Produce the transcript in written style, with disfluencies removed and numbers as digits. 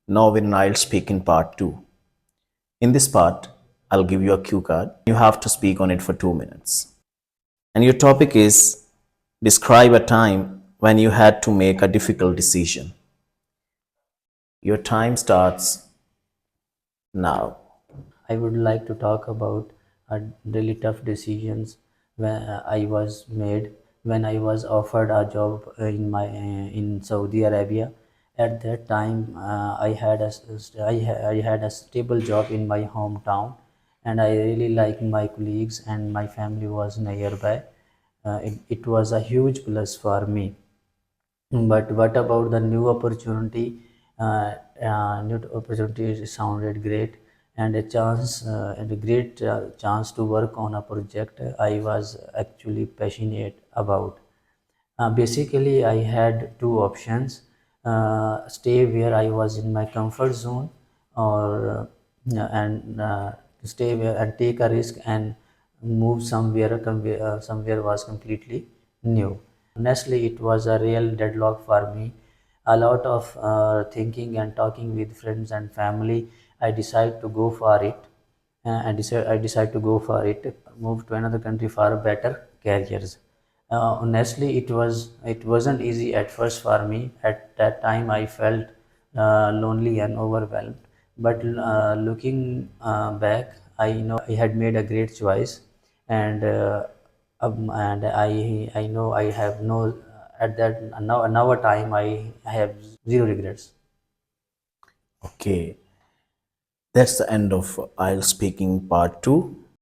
Now we're in Ielts Speaking Part 2. In this part, I'll give you a cue card. You have to speak on it for 2 minutes. And your topic is describe a time when you had to make a difficult decision. Your time starts now. I would like to talk about really tough decisions when I was made when I was offered a job in Saudi Arabia. At that time, I had a stable job in my hometown, and I really liked my colleagues and my family was nearby. It was a huge plus for me. But what about the new opportunity? New opportunity sounded great, and a great chance to work on a project I was actually passionate about. Basically, I had two options: stay where I was in my comfort zone, or and stay where and take a risk and move somewhere was completely new. Honestly, it was a real deadlock for me. A lot of thinking and talking with friends and family, I decided to go for it. I decided to go for it, move to another country for better careers. Honestly, it wasn't easy at first for me. At that time, I felt lonely and overwhelmed. But looking back, I know I had made a great choice, and I know I have no at that now a time I have zero regrets. Okay, that's the end of Ielts Speaking Part 2.